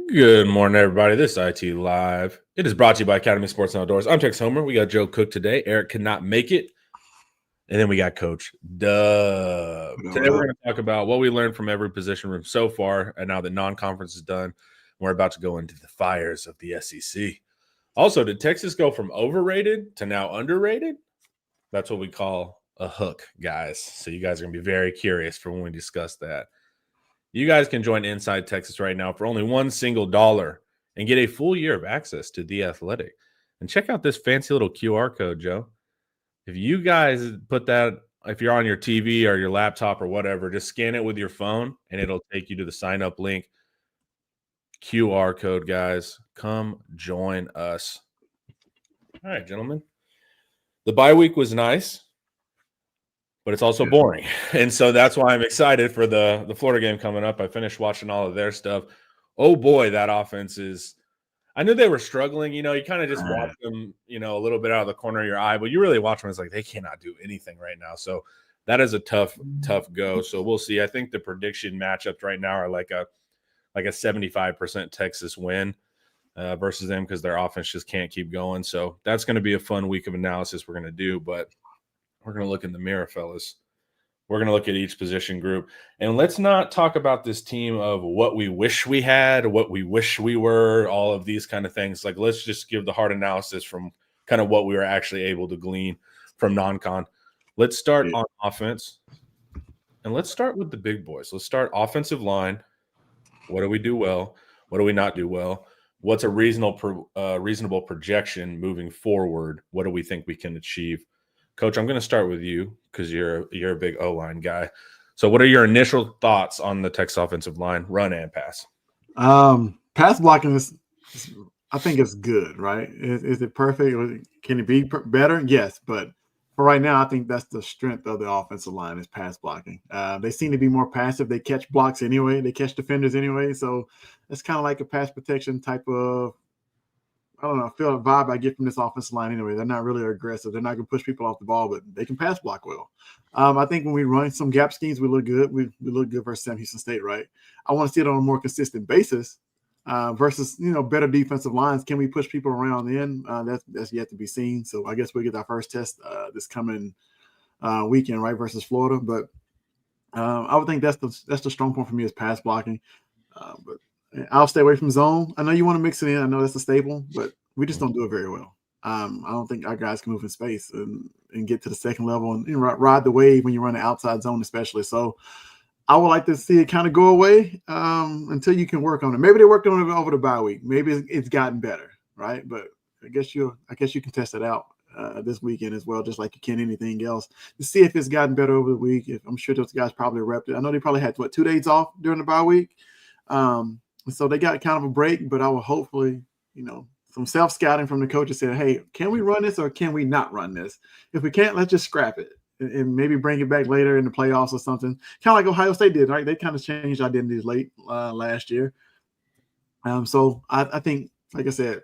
Good morning, everybody. This is IT Live. It is brought to you by Academy Sports and Outdoors. I'm Tex Homer. We got Joe Cook today. Eric could not make it. And then we got Coach Dub. Today we're going to talk about what we learned from every position room so far. And now that non-conference is done, we're about to go into the fires of the SEC. Also, did Texas go from overrated to now underrated? That's what we call a hook, guys. So you guys are going to be very curious for when we discuss that. You guys can join Inside Texas right now for only $1 and get a full year of access to The Athletic. And check out this fancy little QR code, Joe. If you guys put that, if you're on your TV or your laptop or whatever, just scan it with your phone and it'll take you to the sign up link. QR code, guys. Come join us. All right, gentlemen. The bye week was nice, but it's also boring. And so that's why I'm excited for the Florida game coming up. I finished watching all of their stuff. Oh, boy, that offense is – I knew they were struggling. You kind of just watch them, a little bit out of the corner of your eye. But you really watch them, it's like they cannot do anything right now. So that is a tough go. So we'll see. I think the prediction matchups right now are like a 75% Texas win versus them because their offense just can't keep going. So that's going to be a fun week of analysis we're going to do. But we're going to look in the mirror, fellas. We're going to look at each position group. And let's not talk about this team of what we wish we had, what we wish we were, all of these kind of things. Like, let's just give the hard analysis from kind of what we were actually able to glean from non-con. Let's start on offense. And let's start with the big boys. Let's start offensive line. What do we do well? What do we not do well? What's a reasonable projection moving forward? What do we think we can achieve? Coach, I'm going to start with you because you're a big O-line guy. So what are your initial thoughts on the Texas offensive line, run and pass? Pass blocking is I think it's good, right? Is it perfect? Can it be better? Yes, but for right now, I think that's the strength of the offensive line is pass blocking. They seem to be more passive. They catch blocks anyway. They catch defenders anyway. So it's kind of like a pass protection type of, I don't know, feel a vibe I get from this offensive line anyway. They're not really aggressive. They're not going to push people off the ball, but they can pass block well. I think when we run some gap schemes, we look good. We look good versus Sam Houston State, right? I want to see it on a more consistent basis versus, better defensive lines. Can we push people around in? That's yet to be seen. So I guess we'll get our first test this coming weekend, right, versus Florida. But I would think that's the strong point for me is pass blocking. But I'll stay away from zone. I know you want to mix it in. I know that's a staple, but we just don't do it very well. I don't think our guys can move in space and get to the second level and ride the wave when you run the outside zone, especially. So I would like to see it kind of go away until you can work on it. Maybe they worked on it over the bye week. Maybe it's gotten better, right? But I guess you can test it out this weekend as well, just like you can anything else, to see if it's gotten better over the week. I'm sure those guys probably repped it. I know they probably had 2 days off during the bye week. So they got kind of a break, but I will hopefully, some self-scouting from the coaches said, hey, can we run this or can we not run this? If we can't, let's just scrap it and maybe bring it back later in the playoffs or something. Kind of like Ohio State did, right? They kind of changed identities late last year. So I think, like I said,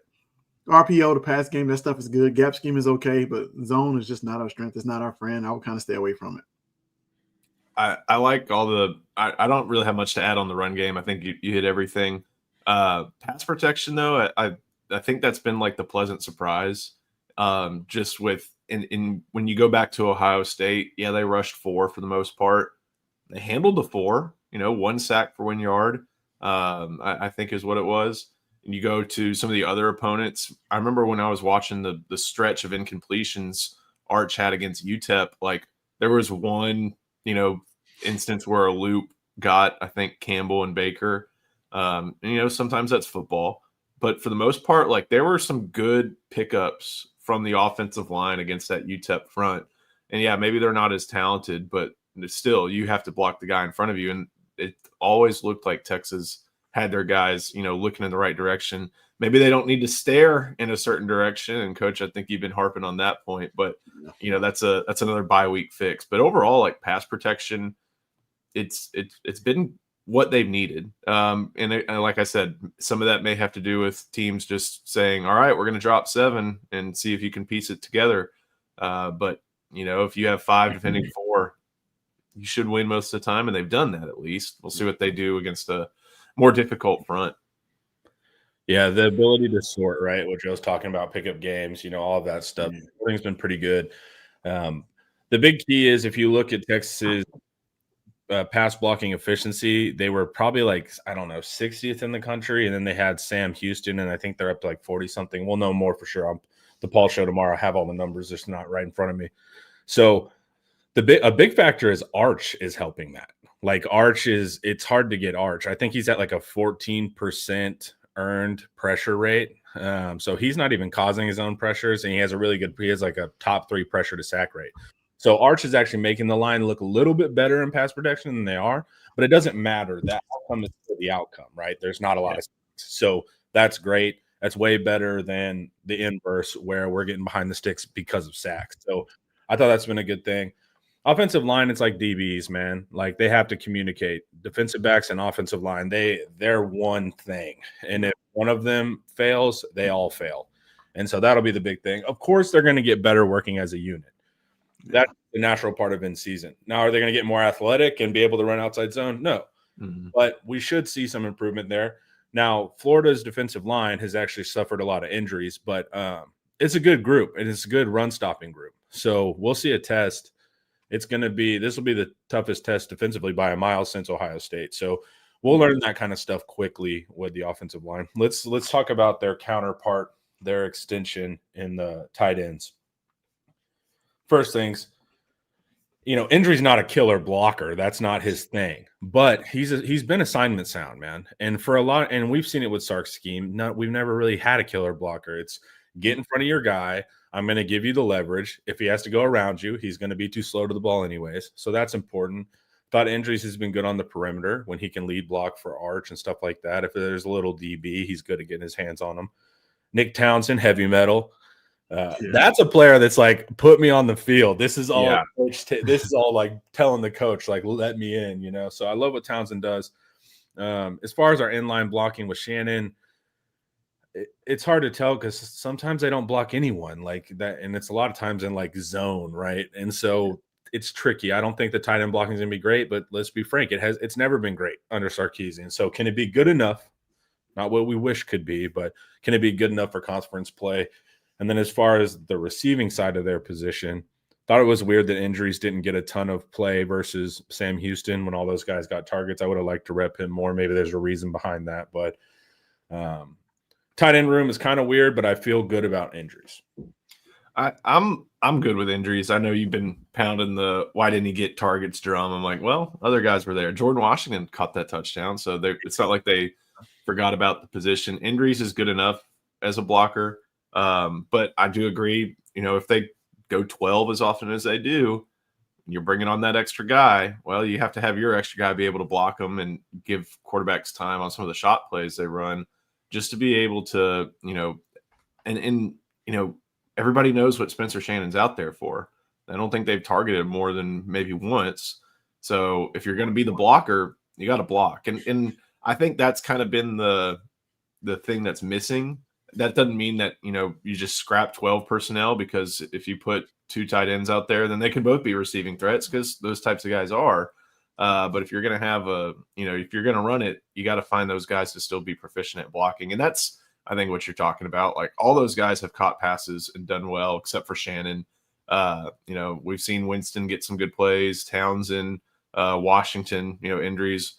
RPO, the pass game, that stuff is good. Gap scheme is okay, but zone is just not our strength. It's not our friend. I would kind of stay away from it. I like all the I don't really have much to add on the run game. I think you hit everything. Pass protection, though, I think that's been like the pleasant surprise. Just with in when you go back to Ohio State, yeah, they rushed 4 for the most part. They handled the 4, 1 sack for 1 yard, I think is what it was. And you go to some of the other opponents. I remember when I was watching the stretch of incompletions Arch had against UTEP, like there was one instance where a loop got, I think, Campbell and Baker. Sometimes that's football. But for the most part, like there were some good pickups from the offensive line against that UTEP front. And yeah, maybe they're not as talented, but still you have to block the guy in front of you. And it always looked like Texas had their guys, looking in the right direction. Maybe they don't need to stare in a certain direction. And Coach, I think you've been harping on that point, but that's another bye week fix. But overall, like pass protection, it's been what they've needed. And like I said, some of that may have to do with teams just saying, all right, we're going to drop 7 and see if you can piece it together. But if you have 5 defending 4, you should win most of the time. And they've done that at least. We'll see what they do against a more difficult front. Yeah, the ability to sort, right? What Joe's talking about, pick up games, all of that stuff. Yeah. Everything's been pretty good. The big key is if you look at Texas's pass blocking efficiency, they were probably like, I don't know, 60th in the country. And then they had Sam Houston, and I think they're up to like 40 something. We'll know more for sure on the Paul show tomorrow. I have all the numbers, just not right in front of me. So a big factor is Arch is helping that. Like it's hard to get Arch. I think he's at like a 14% earned pressure rate. So he's not even causing his own pressures, and he has like a top 3 pressure to sack rate. So Arch is actually making the line look a little bit better in pass protection than they are, but it doesn't matter. That outcome is the outcome, right? There's not a lot of sacks. So that's great. That's way better than the inverse where we're getting behind the sticks because of sacks. So I thought that's been a good thing. Offensive line, it's like DBs, man. Like they have to communicate. Defensive backs and offensive line, they're one thing. And if one of them fails, they all fail. And so that'll be the big thing. Of course, they're going to get better working as a unit. That's the natural part of in season. Now, are they going to get more athletic and be able to run outside zone? No. Mm-hmm. But we should see some improvement there. Now, Florida's defensive line has actually suffered a lot of injuries, but it's a good group, and it's a good run-stopping group. So we'll see a test. This will be the toughest test defensively by a mile since Ohio State. So we'll learn that kind of stuff quickly with the offensive line. Let's talk about their counterpart, their extension in the tight ends. First things, injury's not a killer blocker. That's not his thing. But he's been assignment sound, man. And and we've seen it with Sark's scheme. We've never really had a killer blocker. It's get in front of your guy. I'm going to give you the leverage. If he has to go around you, he's going to be too slow to the ball anyways. So that's important. Thought Andrews has been good on the perimeter when he can lead block for Arch and stuff like that. If there's a little DB, he's good at getting his hands on him. Nick Townsend, heavy metal. That's a player that's like, put me on the field. This is all this is all like telling the coach, like, let me in, So I love what Townsend does. As far as our inline blocking with Shannon, it's hard to tell because sometimes they don't block anyone like that. And it's a lot of times in like zone, right? And so it's tricky. I don't think the tight end blocking is going to be great, but let's be frank. It's never been great under Sarkisian. So can it be good enough? Not what we wish could be, but can it be good enough for conference play? And then as far as the receiving side of their position, thought it was weird that injuries didn't get a ton of play versus Sam Houston when all those guys got targets. I would have liked to rep him more. Maybe there's a reason behind that. But tight end room is kind of weird, but I feel good about injuries. I'm good with injuries. I know you've been pounding the why didn't he get targets drum. I'm like, well, other guys were there. Jordan Washington caught that touchdown, so it's not like they forgot about the position. Injuries is good enough as a blocker. But I do agree, if they go 12 as often as they do, you're bringing on that extra guy. Well, you have to have your extra guy be able to block them and give quarterbacks time on some of the shot plays they run just to be able to, and everybody knows what Spencer Shannon's out there for. I don't think they've targeted him more than maybe once. So if you're going to be the blocker, you got to block. And I think that's kind of been the thing that's missing. That doesn't mean that, you just scrap 12 personnel, because if you put 2 tight ends out there, then they can both be receiving threats because those types of guys are. But if you're going to have if you're going to run it, you got to find those guys to still be proficient at blocking. And that's, I think, what you're talking about. Like all those guys have caught passes and done well, except for Shannon. We've seen Winston get some good plays, Townsend, Washington, injuries.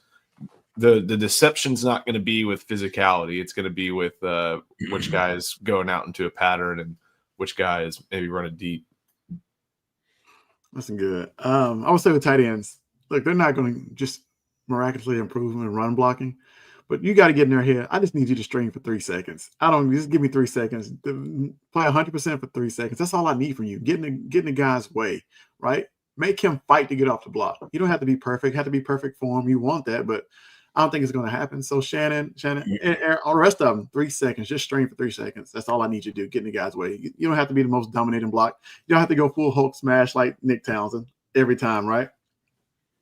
The deception's not going to be with physicality. It's going to be with which guy is going out into a pattern and which guy is maybe running deep. That's good. I would say with tight ends, look, they're not going to just miraculously improve in run blocking, but you got to get in their head. I just need you to string for 3 seconds. Just give me 3 seconds. Play 100% for 3 seconds. That's all I need from you. Get in the guy's way, right? Make him fight to get off the block. You don't have to be perfect. Have to be perfect for him. You want that, but I don't think it's going to happen. So Shannon, and all the rest of them, 3 seconds, just string for 3 seconds. That's all I need you to do. Get in the guy's way. You don't have to be the most dominating block. You don't have to go full Hulk smash like Nick Townsend every time, right?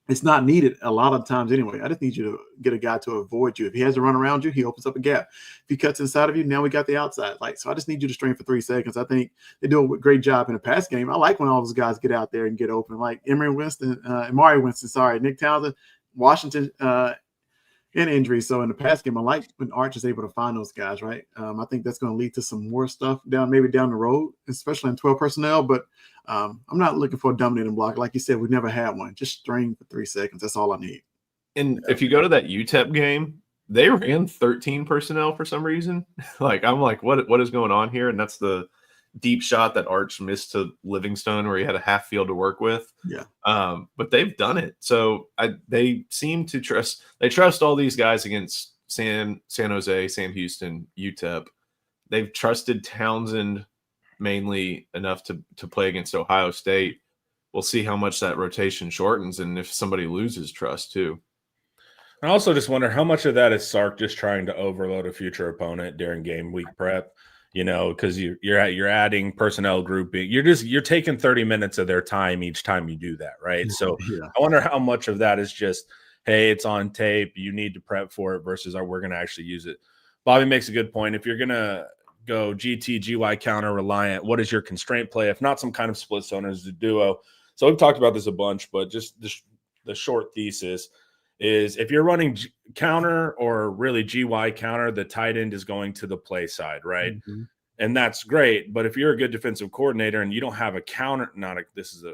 It's not needed a lot of times anyway. I just need you to get a guy to avoid you. If he has to run around you, he opens up a gap. If he cuts inside of you, now we got the outside. So I just need you to string for 3 seconds. I think they do a great job in the pass game. I like when all those guys get out there and get open, like Amari Winston, Nick Townsend, Washington, and injuries. So in the pass game, I like when Arch is able to find those guys, right? I think that's going to lead to some more stuff maybe down the road, especially in 12 personnel. But I'm not looking for a dominating block. Like you said, we've never had one. Just string for 3 seconds. That's all I need. And if you go to that UTEP game, they ran 13 personnel for some reason. Like, I'm like, what is going on here? And that's the deep shot that Arch missed to Livingstone where he had a half field to work with. Yeah. But they've done it. So they seem to trust all these guys against San Jose, Sam Houston, UTEP. They've trusted Townsend mainly enough to play against Ohio State. We'll see how much that rotation shortens and if somebody loses trust too. I also just wonder how much of that is Sark just trying to overload a future opponent during game week prep, because you're adding personnel grouping. You're taking 30 minutes of their time each time you do that, right? So Yeah. I wonder how much of that is just, hey, it's on tape, you need to prep for it versus we're going to actually use it. Bobby makes a good point. If you're going to go GT, GY counter reliant, what is your constraint play? If not some kind of split zone as a duo. So we've talked about this a bunch, but just the short thesis is if you're running counter or really GY counter, the tight end is going to the play side, right? Mm-hmm. And that's great. But if you're a good defensive coordinator and you don't have a counter, this is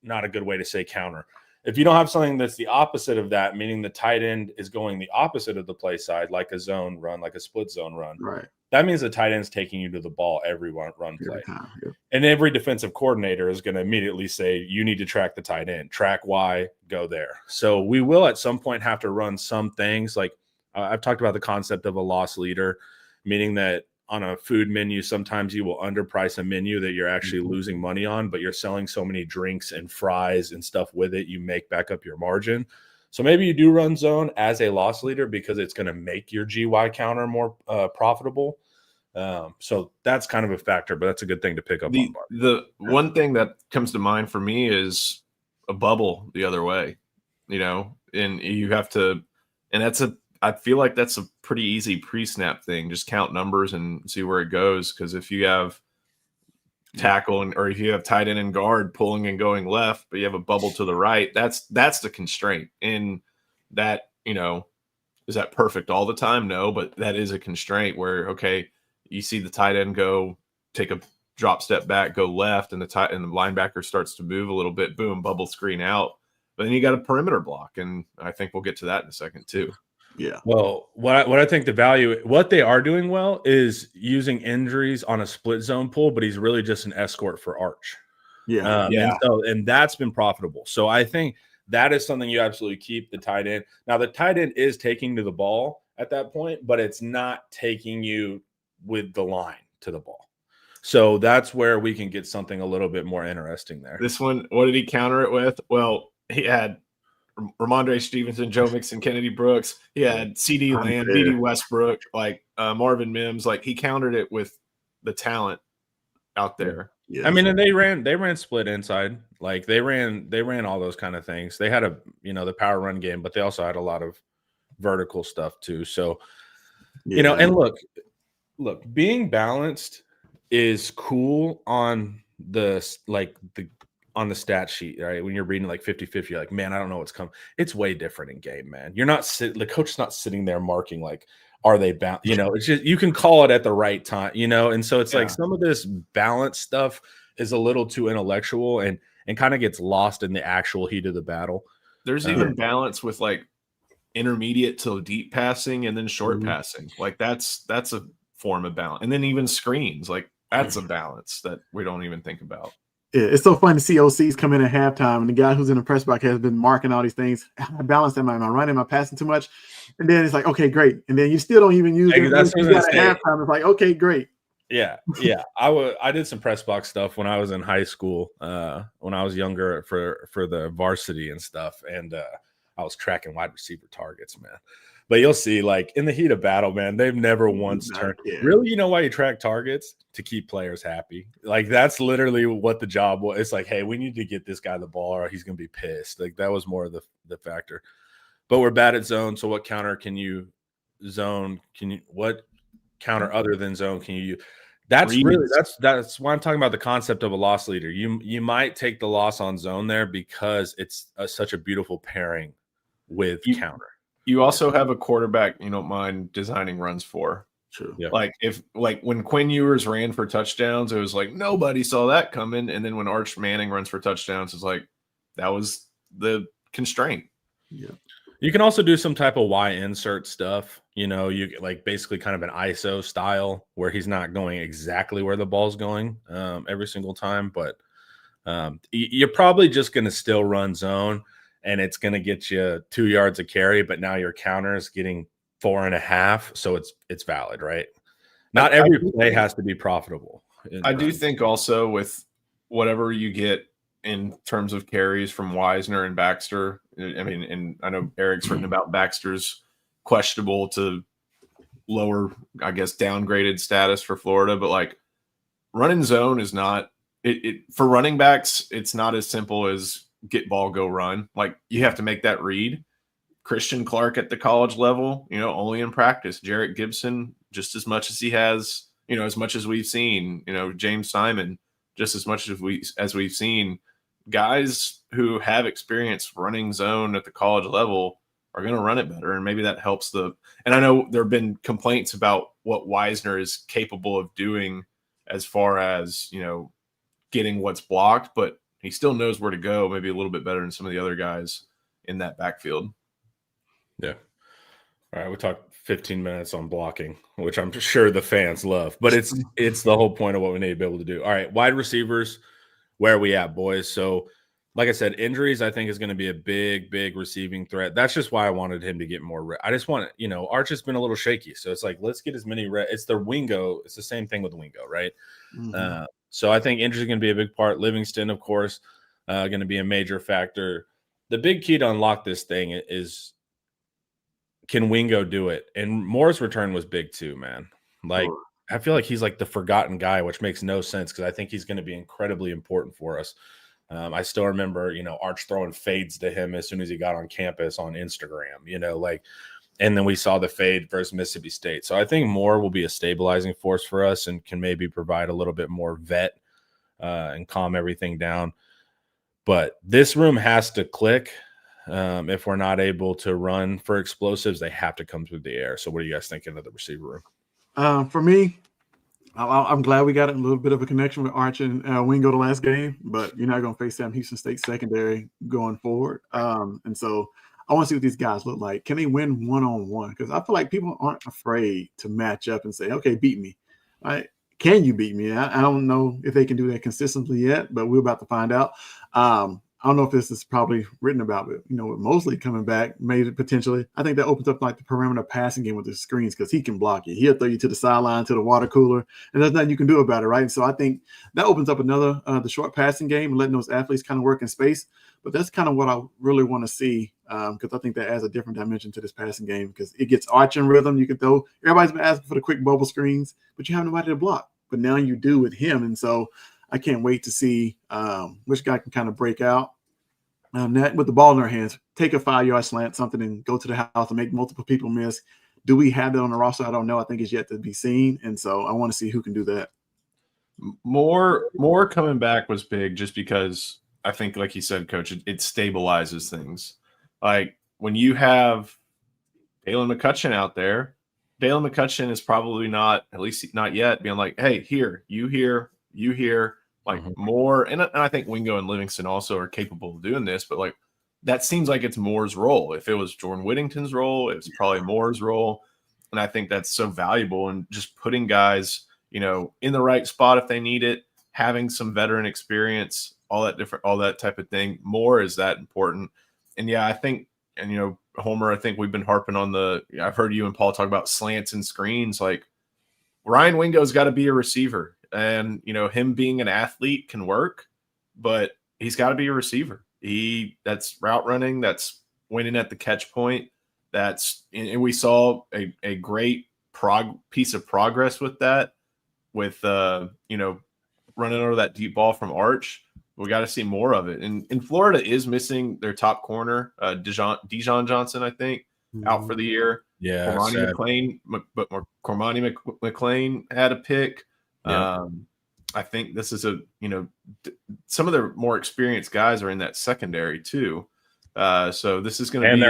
not a good way to say counter. If you don't have something that's the opposite of that, meaning the tight end is going the opposite of the play side, like a zone run, like a split zone run, right? That means the tight end is taking you to the ball every run play. Time, yeah. And every defensive coordinator is going to immediately say, you need to track the tight end, track Y, go there. So we will at some point have to run some things. Like I've talked about the concept of a loss leader, meaning that on a food menu, sometimes you will underprice a menu that you're actually losing money on, but you're selling so many drinks and fries and stuff with it, you make back up your margin. So maybe you do run zone as a loss leader because it's going to make your GY counter more profitable. So that's kind of a factor, but that's a good thing to pick up on. The one thing that comes to mind for me is a bubble the other way, and you have to, and I feel like that's a pretty easy pre-snap thing. Just count numbers and see where it goes. Because if you have tackle or if you have tight end and guard pulling and going left, but you have a bubble to the right, that's the constraint. And that, is that perfect all the time? No, but that is a constraint where, okay, you see the tight end go take a drop step back, go left, and the linebacker starts to move a little bit. Boom, bubble screen out. But then you got a perimeter block, and I think we'll get to that in a second too. Yeah. Well, what I think what they are doing well is using injuries on a split zone pull, but he's really just an escort for Arch. Yeah. And that's been profitable. So I think that is something you absolutely keep the tight end. Now the tight end is taking to the ball at that point, but it's not taking you with the line to the ball. So that's where we can get something a little bit more interesting there. This one, what did he counter it with? Well, he had Ramondre Stevenson, Joe Mixon, Kennedy Brooks. He had CD Lamb, D.D. Westbrook, Marvin Mims. Like he countered it with the talent out there. Yeah. I mean, and they ran split inside. Like they ran all those kind of things. They had the power run game, but they also had a lot of vertical stuff too. So, and look, being balanced is cool on the stat sheet, right? When you're reading like 50-50, you're like, man, I don't know what's coming. It's way different in game, man. You're not the coach's not sitting there marking like, are they bound? It's just you can call it at the right time, and so it's like some of this balance stuff is a little too intellectual and kind of gets lost in the actual heat of the battle. There's even balance with like intermediate to deep passing and then short passing. Like that's a form of balance. And then even screens, like that's a balance that we don't even think about. Yeah, it's so fun to see OCs come in at halftime and the guy who's in the press box has been marking all these things. How balanced am I? Am I running? Am I passing too much? And then it's like, okay, great. And then you still don't even use it. That's what at halftime. It's like, okay, great. Yeah. I did some press box stuff when I was in high school, when I was younger for the varsity and stuff. And I was tracking wide receiver targets, man. But you'll see, like, in the heat of battle, man, they've never once turned. Really, you know why you track targets? To keep players happy. Like, that's literally what the job was. It's like, hey, we need to get this guy the ball or he's going to be pissed. Like, that was more of the factor. But we're bad at zone, so what counter can you zone? What counter other than zone can you use? That's why I'm talking about the concept of a loss leader. You might take the loss on zone there because it's such a beautiful pairing with counter. You also have a quarterback you don't mind designing runs for. True. Yeah. Like when Quinn Ewers ran for touchdowns, it was like nobody saw that coming. And then when Arch Manning runs for touchdowns, it's like that was the constraint. Yeah. You can also do some type of Y insert stuff. You like basically kind of an ISO style where he's not going exactly where the ball's going every single time, but you're probably just going to still run zone, and it's going to get you 2 yards of carry, but now your counter is getting 4.5, so it's valid, right? Not every play has to be profitable. I do think also with whatever you get in terms of carries from Wisner and Baxter, I mean, and I know Eric's written about Baxter's questionable to lower, I guess, downgraded status for Florida, but like running zone is not it for running backs. It's not as simple as get ball, go run. Like you have to make that read. Christian Clark at the college level, only in practice. Jarrett Gibson, just as much as he has, as much as we've seen, James Simon, just as much as we've seen. Guys who have experience running zone at the college level are going to run it better, and maybe that helps and I know there have been complaints about what Wisner is capable of doing as far as, getting what's blocked, but he still knows where to go, maybe a little bit better than some of the other guys in that backfield. Yeah. All right, we talked 15 minutes on blocking, which I'm sure the fans love, but it's the whole point of what we need to be able to do. All right, wide receivers, where are we at, boys? So, like I said, injuries I think is going to be a big receiving threat. That's just why I wanted him to get more. I just want Arch has been a little shaky, so it's like let's get as many. It's the Wingo. It's the same thing with Wingo, right? Mm-hmm. So I think injuries are going to be a big part. Livingston, of course, going to be a major factor. The big key to unlock this thing is, can Wingo do it? And Moore's return was big too, man. Like, Sure. I feel like he's like the forgotten guy, which makes no sense because I think he's going to be incredibly important for us. I still remember, Arch throwing fades to him as soon as he got on campus on Instagram, and then we saw the fade versus Mississippi State. So I think Moore will be a stabilizing force for us and can maybe provide a little bit more vet and calm everything down. But this room has to click. If we're not able to run for explosives, they have to come through the air. So what are you guys thinking of the receiver room? For me, I'm glad we got a little bit of a connection with Arch and Wingo the last game, but you're not going to face Sam Houston State secondary going forward. And so I want to see what these guys look like. Can they win one-on-one? Because I feel like people aren't afraid to match up and say, okay, beat me. Right? Can you beat me? I don't know if they can do that consistently yet, but we're about to find out. I don't know if this is probably written about, but with Mosley coming back, maybe potentially, I think that opens up like the perimeter passing game with the screens because he can block you. He'll throw you to the sideline, to the water cooler, and there's nothing you can do about it, right? So I think that opens up another the short passing game and letting those athletes kind of work in space. But that's kind of what I really want to see because I think that adds a different dimension to this passing game because it gets Arch in rhythm. You can throw. Everybody's been asking for the quick bubble screens, but you have nobody to block. But now you do with him, and so I can't wait to see which guy can kind of break out. That with the ball in their hands, take a 5-yard slant, something, and go to the house and make multiple people miss. Do we have that on the roster? I don't know. I think it's yet to be seen, and so I want to see who can do that. More coming back was big just because I think, like you said, Coach, it stabilizes things. Like when you have Dalen McCutcheon out there, Dalen McCutcheon is probably not, at least not yet, being like, hey, here, you here, like Moore. And I think Wingo and Livingston also are capable of doing this, but like that seems like it's Moore's role. If it was Jordan Whittington's role, it's probably Moore's role. And I think that's so valuable. And just putting guys, in the right spot if they need it, having some veteran experience, all that type of thing. Moore is that important. And yeah, I think, and Homer, I think we've been harping on I've heard you and Paul talk about slants and screens. Like Ryan Wingo's got to be a receiver, and him being an athlete can work, but he's got to be a receiver. That's route running, that's winning at the catch point. And we saw a great piece of progress with that, with running over that deep ball from Arch. We got to see more of it. And Florida is missing their top corner, Dijon Johnson, I think, out for the year. Yeah, Cormani McClain had a pick. Yeah. I think this is some of the more experienced guys are in that secondary too. So this is going to and be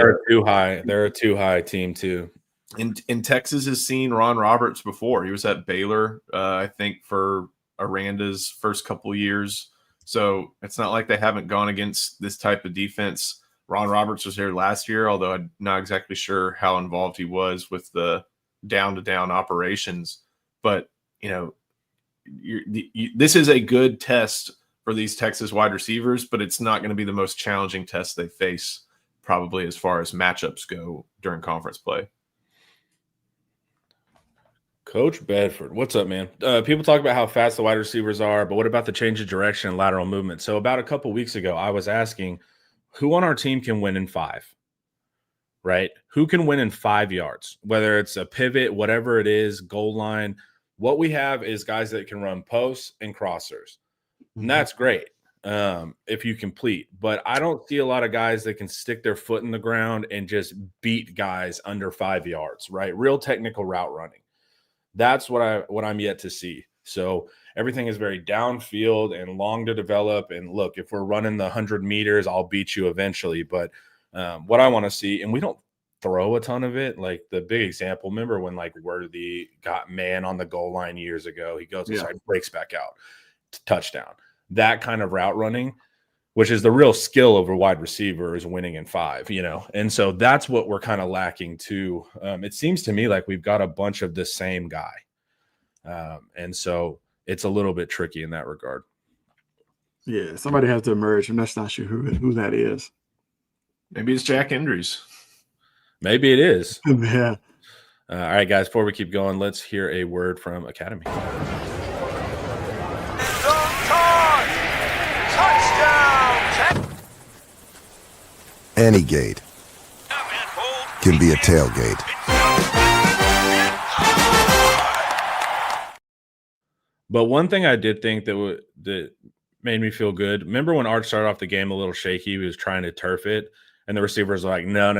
they're a too high team too. In Texas has seen Ron Roberts before. He was at Baylor, I think, for Aranda's first couple years. So it's not like they haven't gone against this type of defense. Ron Roberts was here last year, although I'm not exactly sure how involved he was with the down-to-down operations. But, this is a good test for these Texas wide receivers, but it's not going to be the most challenging test they face, probably as far as matchups go during conference play. Coach Bedford, what's up, man? People talk about how fast the wide receivers are, but what about the change of direction and lateral movement? So about a couple weeks ago, I was asking who on our team can win in 5, right? Who can win in 5 yards, whether it's a pivot, whatever it is, goal line. What we have is guys that can run posts and crossers. And that's great if you complete. But I don't see a lot of guys that can stick their foot in the ground and just beat guys under 5 yards, right? Real technical route running. That's what I'm yet to see. So everything is very downfield and long to develop. And look, if we're running the 100 meters, I'll beat you eventually. But what I want to see, and we don't throw a ton of it. Like the big example, remember when like Worthy got man on the goal line years ago? He goes inside, breaks back out, touchdown. That kind of route running, which is the real skill of a wide receiver, is winning in 5, And so that's what we're kind of lacking too. It seems to me like we've got a bunch of the same guy. And so it's a little bit tricky in that regard. Yeah, somebody has to emerge. I'm just not sure who that is. Maybe it's Jack Andrews. Maybe it is. Yeah. All right, guys, before we keep going, let's hear a word from Academy. Any gate can be a tailgate. But one thing I did think that made me feel good. Remember when Art started off the game a little shaky? He was trying to turf it, and the receivers were like, no.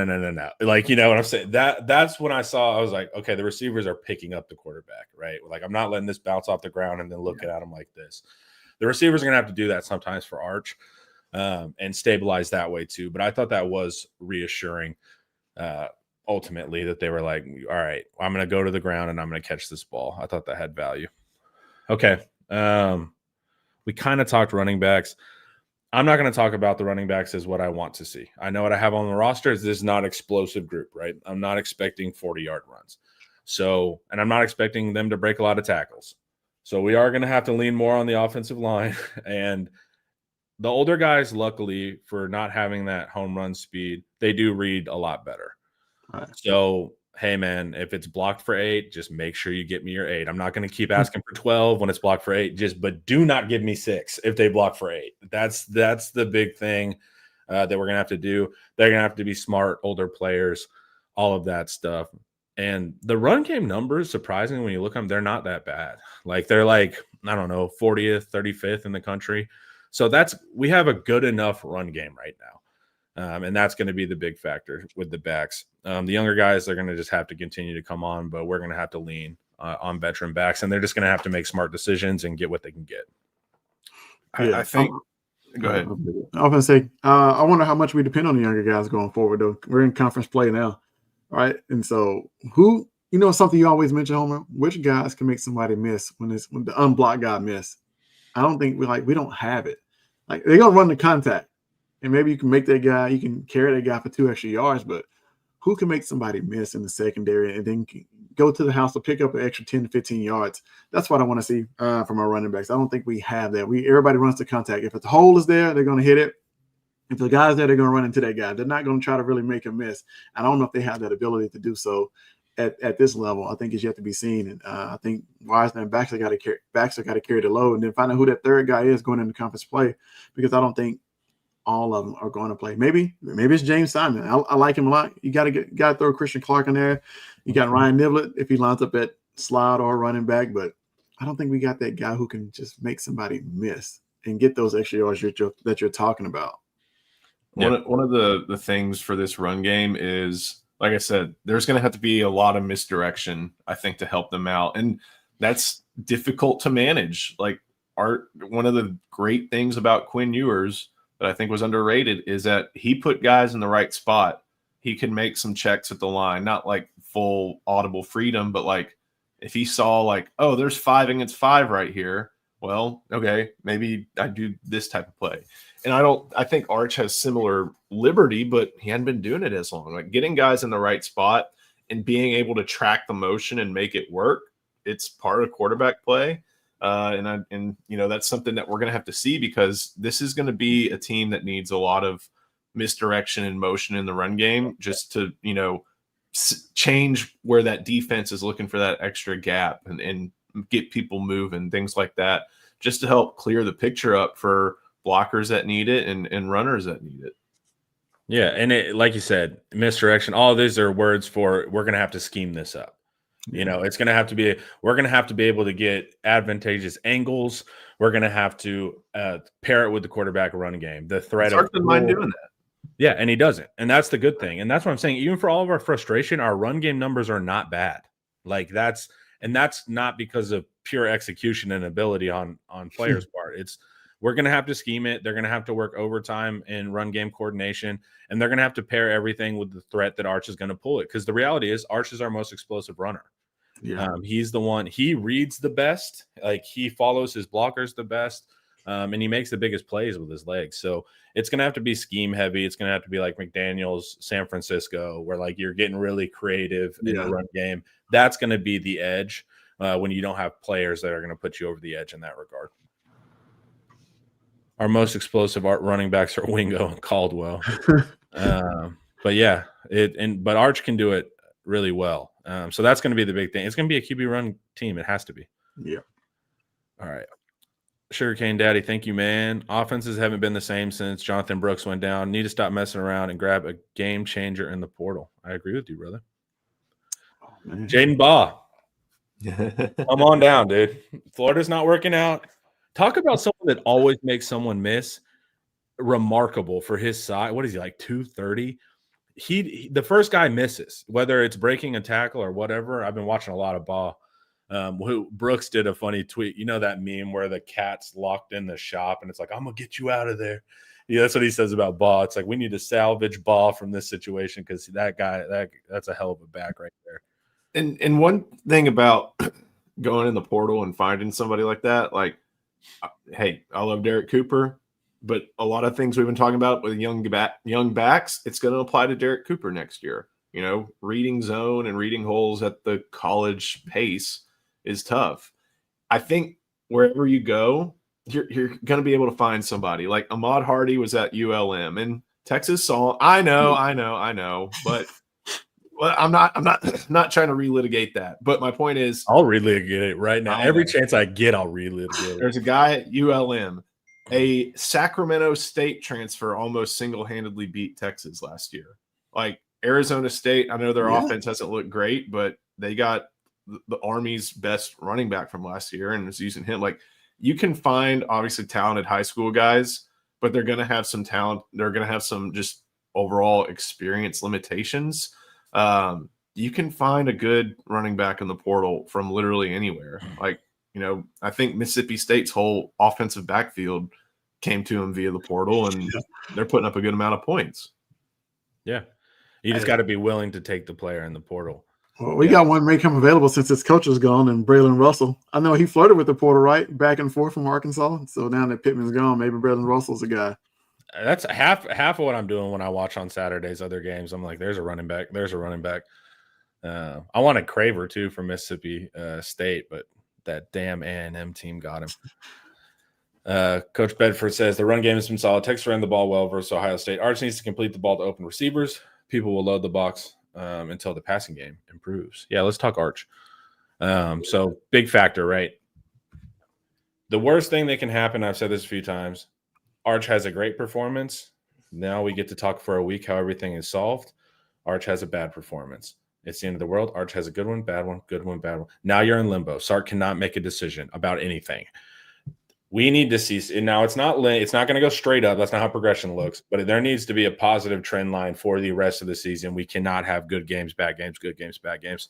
Like, you know what I'm saying? That's when I saw, I was like, okay, the receivers are picking up the quarterback, right? Like, I'm not letting this bounce off the ground and then looking at him like this. The receivers are going to have to do that sometimes for Arch. And stabilize that way too. But I thought that was reassuring ultimately, that they were like, all right, I'm going to go to the ground and I'm going to catch this ball. I thought that had value. Okay. We kind of talked running backs. I'm not going to talk about the running backs as what I want to see. I know what I have on the roster is this is not explosive group, right? I'm not expecting 40-yard runs. So, and I'm not expecting them to break a lot of tackles. So we are going to have to lean more on the offensive line. And the older guys, luckily, for not having that home run speed, they do read a lot better. Right. So, hey, man, if it's blocked for 8, just make sure you get me your 8. I'm not going to keep asking for 12 when it's blocked for 8. But do not give me 6 if they block for 8. That's the big thing that we're going to have to do. They're going to have to be smart, older players, all of that stuff. And the run game numbers, surprisingly, when you look at them, they're not that bad. Like, they're like, I don't know, 40th, 35th in the country. So we have a good enough run game right now. And that's going to be the big factor with the backs. The younger guys, they're going to just have to continue to come on, but we're going to have to lean on veteran backs, and they're just going to have to make smart decisions and get what they can get. I think – go ahead. I was going to say, I wonder how much we depend on the younger guys going forward, though. We're in conference play now, right? And so something you always mention, Homer, which guys can make somebody miss when the unblocked guy miss? I don't think we don't have it. Like, they're going to run the contact, and maybe you can make that guy, you can carry that guy for 2 extra yards, but who can make somebody miss in the secondary and then go to the house to pick up an extra 10 to 15 yards? That's what I want to see from our running backs. I don't think we have that. Everybody runs the contact. If the hole is there, they're going to hit it. If the guy's there, they're going to run into that guy. They're not going to try to really make a miss. I don't know if they have that ability to do so at this level. I think it's yet to be seen. And I think Wiseman and Baxter got to carry the load, and then find out who that third guy is going into conference play, because I don't think all of them are going to play. Maybe it's James Simon. I like him a lot. You got to throw Christian Clark in there. You got Ryan Niblett if he lines up at slot or running back, but I don't think we got that guy who can just make somebody miss and get those extra yards that you're talking about. One of the things for this run game is, like I said, there's going to have to be a lot of misdirection, I think, to help them out. And that's difficult to manage. Like, one of the great things about Quinn Ewers that I think was underrated is that he put guys in the right spot. He could make some checks at the line, not like full audible freedom, but like if he saw like, oh, there's 5 against 5 right here. Well, okay, maybe I do this type of play. And I think Arch has similar liberty, but he hadn't been doing it as long. Like getting guys in the right spot and being able to track the motion and make it work. It's part of quarterback play. And that's something that we're going to have to see, because this is going to be a team that needs a lot of misdirection and motion in the run game just to, change where that defense is looking for that extra gap and get people moving, things like that, just to help clear the picture up for blockers that need it and runners that need it. Yeah. And like you said, misdirection, all of these are words for we're going to have to scheme this up. It's going to have to be, we're going to have to be able to get advantageous angles. We're going to have to pair it with the quarterback run game. The threat of mind doing that. Yeah, and he doesn't. And that's the good thing. And that's what I'm saying. Even for all of our frustration, our run game numbers are not bad. Like that's not because of pure execution and ability on players' part. We're going to have to scheme it. They're going to have to work overtime in run game coordination, and they're going to have to pair everything with the threat that Arch is going to pull it. Because the reality is Arch is our most explosive runner. Yeah. He's the one, he reads the best, like he follows his blockers the best, and he makes the biggest plays with his legs. So it's going to have to be scheme heavy. It's going to have to be like McDaniel's San Francisco, where like you're getting really creative in the run game. That's going to be the edge when you don't have players that are going to put you over the edge in that regard. Our most explosive running backs are Wingo and Caldwell. But yeah, but Arch can do it really well. So that's going to be the big thing. It's going to be a QB run team. It has to be. Yeah. All right. Sugarcane Daddy, thank you, man. Offenses haven't been the same since Jonathan Brooks went down. Need to stop messing around and grab a game changer in the portal. I agree with you, brother. Oh, Jaden Baugh. Come on down, dude. Florida's not working out. Talk about someone that always makes someone miss. Remarkable for his size. What is he, like 230? The first guy misses, whether it's breaking a tackle or whatever. I've been watching a lot of Baugh. Brooks did a funny tweet. You know that meme where the cat's locked in the shop and it's like, I'm gonna get you out of there. Yeah, that's what he says about Baugh. It's like we need to salvage Baugh from this situation because that guy, that's a hell of a back right there. And one thing about going in the portal and finding somebody like that, like, hey, I love Derek Cooper, but a lot of things we've been talking about with young backs, it's going to apply to Derek Cooper next year. Reading zone and reading holes at the college pace is tough. I think wherever you go, you're going to be able to find somebody. Like Ahmad Hardy was at ULM and Texas saw. I know, but I'm not trying to relitigate that. But my point is, I'll relitigate it right now. Every chance I get, I'll relitigate it. There's a guy at ULM, a Sacramento State transfer, almost single-handedly beat Texas last year. Like Arizona State, I know their offense hasn't looked great, but they got the Army's best running back from last year and was using him. Like you can find obviously talented high school guys, but they're going to have some talent. They're going to have some just overall experience limitations. You can find a good running back in the portal from literally anywhere. Like, I think Mississippi State's whole offensive backfield came to him via the portal, and they're putting up a good amount of points. Yeah. You just got to be willing to take the player in the portal. Well, we got one may come available since his coach is gone, and Braylon Russell. I know he flirted with the portal, right? Back and forth from Arkansas. So now that Pittman's gone, maybe Braylon Russell's a guy. That's half of what I'm doing when I watch on Saturdays other games. I'm like, there's a running back. I wanted Craver too from Mississippi State, but that damn A&M team got him. Coach Bedford says the run game has been solid. Texas ran the ball well versus Ohio State. Arch needs to complete the ball to open receivers. People will load the box until the passing game improves. Yeah, let's talk Arch. So big factor, right? The worst thing that can happen, I've said this a few times, Arch has a great performance. Now we get to talk for a week how everything is solved. Arch has a bad performance. It's the end of the world. Arch has a good one, bad one, good one, bad one. Now you're in limbo. Sark cannot make a decision about anything. We need to see. Now it's not going to go straight up. That's not how progression looks. But there needs to be a positive trend line for the rest of the season. We cannot have good games, bad games, good games, bad games.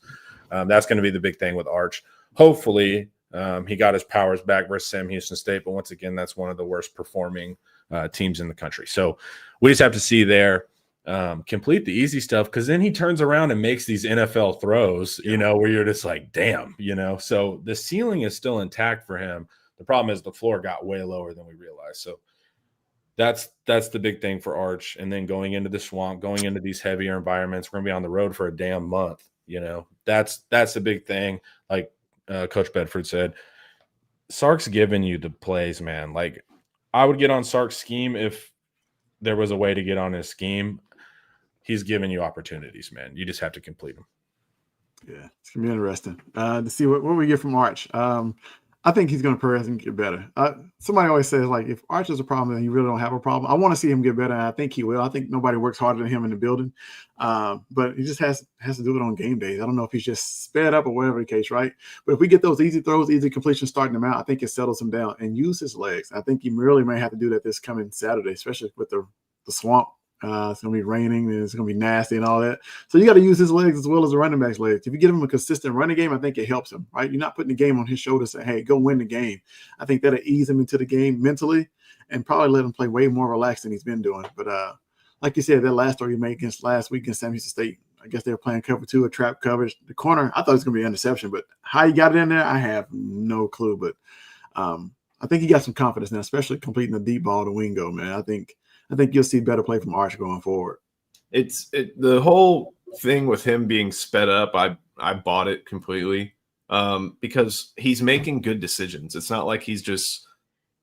That's going to be the big thing with Arch. Hopefully, he got his powers back versus Sam Houston State. But once again, that's one of the worst performing teams in the country. So we just have to see there. Complete the easy stuff, because then he turns around and makes these NFL throws, where you're just like, damn, So the ceiling is still intact for him. The problem is the floor got way lower than we realized. So that's the big thing for Arch. And then going into the swamp, going into these heavier environments, we're gonna be on the road for a damn month. That's the big thing. Like Coach Bedford said, Sark's giving you the plays, man. Like, I would get on Sark's scheme if there was a way to get on his scheme. He's giving you opportunities, man. You just have to complete them. Yeah, it's gonna be interesting to see what we get from Arch. I think he's gonna progress and get better. Somebody always says, like, if Arch is a problem, then you really don't have a problem. I want to see him get better, and I think he will. I think nobody works harder than him in the building, but he just has to do it on game days. I don't know if he's just sped up or whatever the case, right? But if we get those easy throws, easy completions starting him out, I think it settles him down and use his legs. I think he really may have to do that this coming Saturday, especially with the swamp. It's going to be raining and it's going to be nasty and all that. So you got to use his legs as well as the running back's legs. If you give him a consistent running game, I think it helps him, right? You're not putting the game on his shoulders saying, hey, go win the game. I think that'll ease him into the game mentally and probably let him play way more relaxed than he's been doing. But like you said, that last throw you made last week against Sam Houston State, I guess they were playing cover 2, a trap coverage. The corner, I thought it was going to be an interception, but how he got it in there, I have no clue. But I think he got some confidence now, especially completing the deep ball to Wingo, man. I think you'll see better play from Arch going forward. The whole thing with him being sped up, I bought it completely because he's making good decisions. It's not like he's just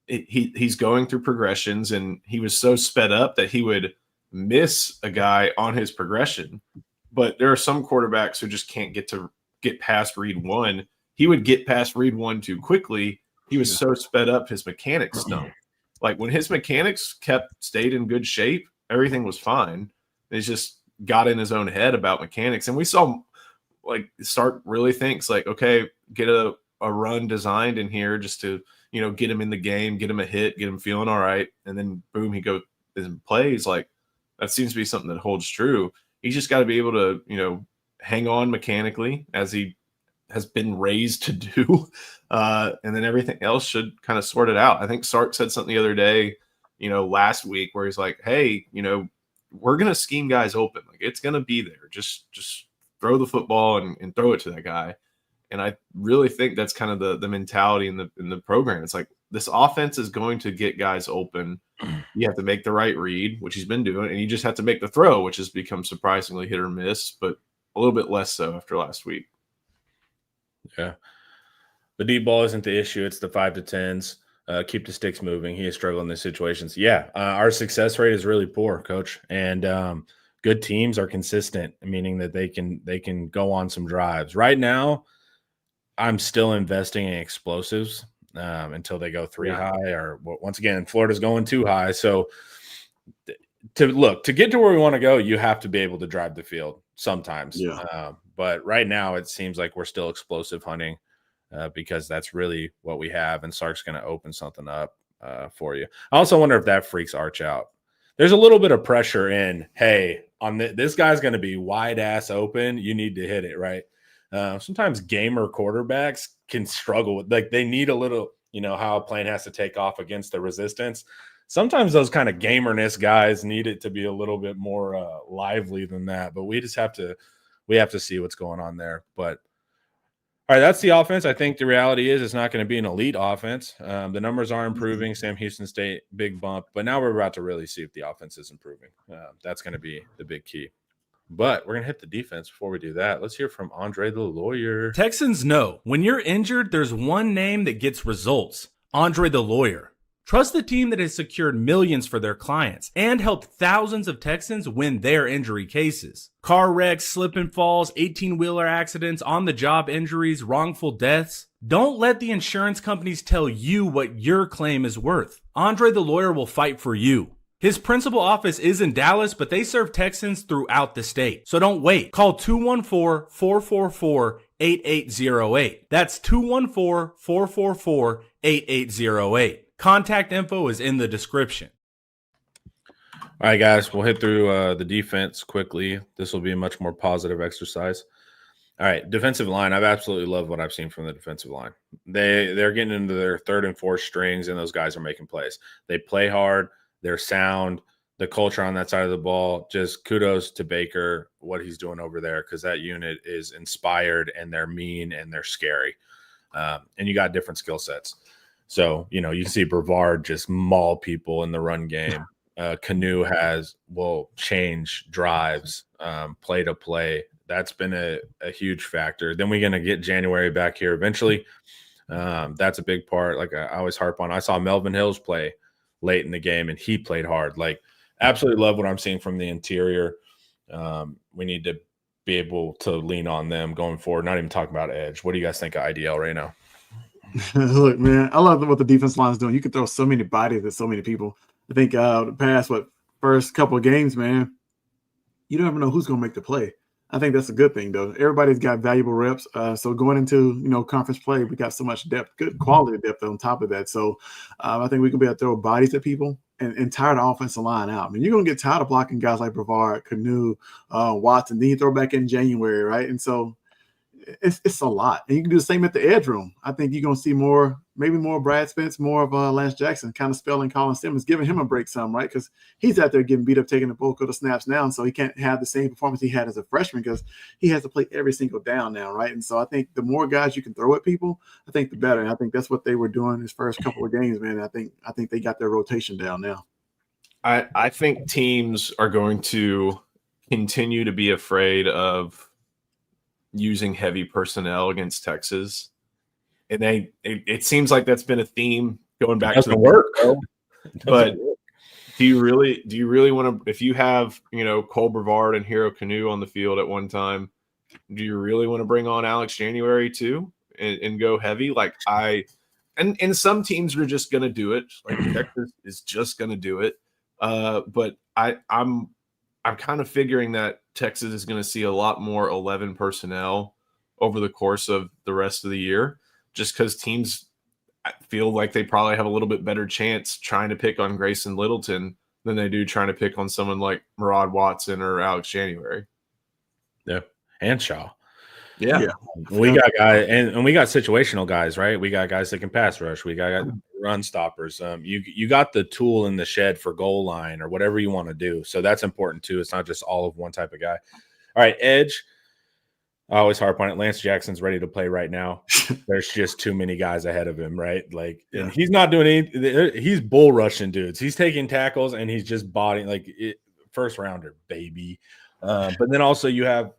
he's going through progressions, and he was so sped up that he would miss a guy on his progression. But there are some quarterbacks who just can't get past read one. He would get past read one too quickly. He was so sped up, his mechanics stunk. Like, when his mechanics stayed in good shape, everything was fine. He just got in his own head about mechanics. And we saw, like, Sark really thinks, like, okay, get a run designed in here just to, get him in the game, get him a hit, get him feeling all right. And then, boom, he goes and plays. Like, that seems to be something that holds true. He's just got to be able to, hang on mechanically as he has been raised to do. And then everything else should kind of sort it out. I think Sark said something the other day, last week, where he's like, hey, we're going to scheme guys open. Like, it's going to be there. Just throw the football and throw it to that guy. And I really think that's kind of the mentality in the program. It's like, this offense is going to get guys open. You have to make the right read, which he's been doing, and you just have to make the throw, which has become surprisingly hit or miss, but a little bit less so after last week. Yeah. The deep ball isn't the issue. It's the 5 to 10s. Keep the sticks moving. He has struggled in these situations. Yeah. Our success rate is really poor, Coach. And good teams are consistent, meaning that they can go on some drives. Right now, I'm still investing in explosives until they go 3 high, or once again, Florida's going 2 high. So to get to where we want to go, you have to be able to drive the field sometimes. Yeah. But right now it seems like we're still explosive hunting because that's really what we have. And Sark's going to open something up for you. I also wonder if that freaks Arch out. There's a little bit of pressure in, hey, this guy's going to be wide ass open. You need to hit it, right? Sometimes gamer quarterbacks can struggle with, like, they need a little, how a plane has to take off against the resistance. Sometimes those kind of gamerness guys need it to be a little bit more lively than that. But we have to see what's going on there. But all right, that's the offense. I think the reality is it's not going to be an elite offense. The numbers are improving. Sam Houston State, big bump. But now we're about to really see if the offense is improving. That's going to be the big key. But we're going to hit the defense before we do that. Let's hear from Andre the Lawyer. Texans know when you're injured, there's one name that gets results. Andre the Lawyer. Trust the team that has secured millions for their clients and helped thousands of Texans win their injury cases. Car wrecks, slip and falls, 18-wheeler accidents, on-the-job injuries, wrongful deaths. Don't let the insurance companies tell you what your claim is worth. Andre the Lawyer will fight for you. His principal office is in Dallas, but they serve Texans throughout the state. So don't wait. Call 214-444-8808. That's 214-444-8808. Contact info is in the description. All right, guys, we'll hit through the defense quickly. This will be a much more positive exercise. All right, defensive line. I've absolutely loved what I've seen from the defensive line. They're getting into their third and fourth strings, and those guys are making plays. They play hard. They're sound. The culture on that side of the ball, just kudos to Baker, what he's doing over there, because that unit is inspired and they're mean and they're scary. And you got different skill sets. So, you see Brevard just maul people in the run game. Canoe will change drives, play to play. That's been a huge factor. Then we're going to get January back here eventually. That's a big part. Like I always harp on. I saw Melvin Hills play late in the game, and he played hard. Like, absolutely love what I'm seeing from the interior. We need to be able to lean on them going forward. Not even talking about edge. What do you guys think of IDL right now? Look, man, I love what the defense line is doing. You can throw so many bodies at so many people. I think the past first couple of games, man, you don't ever know who's going to make the play. I think that's a good thing, though. Everybody's got valuable reps. So going into conference play, we got so much depth, good quality depth on top of that. So I think we can be able to throw bodies at people and tire the offensive line out. I mean, you're going to get tired of blocking guys like Brevard, Canoe, Watson. Then you throw back in January, right? And so it's a lot. And you can do the same at the edge room. I think you're going to see maybe more Brad Spence, more of Lance Jackson, kind of spelling Colin Simmons, giving him a break some, right? Because he's out there getting beat up, taking the bulk of the snaps now, so he can't have the same performance he had as a freshman because he has to play every single down now, right? And so I think the more guys you can throw at people, I think the better. And I think that's what they were doing his first couple of games, man. I think they got their rotation down now. I think teams are going to continue to be afraid of using heavy personnel against Texas. And it seems like that's been a theme going back to the work. But do you really want to, if you have, Cole Brevard and Hero Canoe on the field at one time, do you really want to bring on Alex January too and go heavy? Like and some teams are just going to do it. Like Texas is just going to do it. But I'm kind of figuring that Texas is going to see a lot more 11 personnel over the course of the rest of the year, just because teams feel like they probably have a little bit better chance trying to pick on Grayson Littleton than they do trying to pick on someone like Murad Watson or Alex January. Yeah, and Shaw. Yeah. We got guys, and we got situational guys, right? We got guys that can pass rush. We got run stoppers. You got the tool in the shed for goal line or whatever you want to do. So that's important too. It's not just all of one type of guy. All right, edge. I always harp on it. Lance Jackson's ready to play right now. There's just too many guys ahead of him, right? Like, and he's not doing anything. He's bull rushing dudes. He's taking tackles and he's just bodying first rounder, baby. But then also you have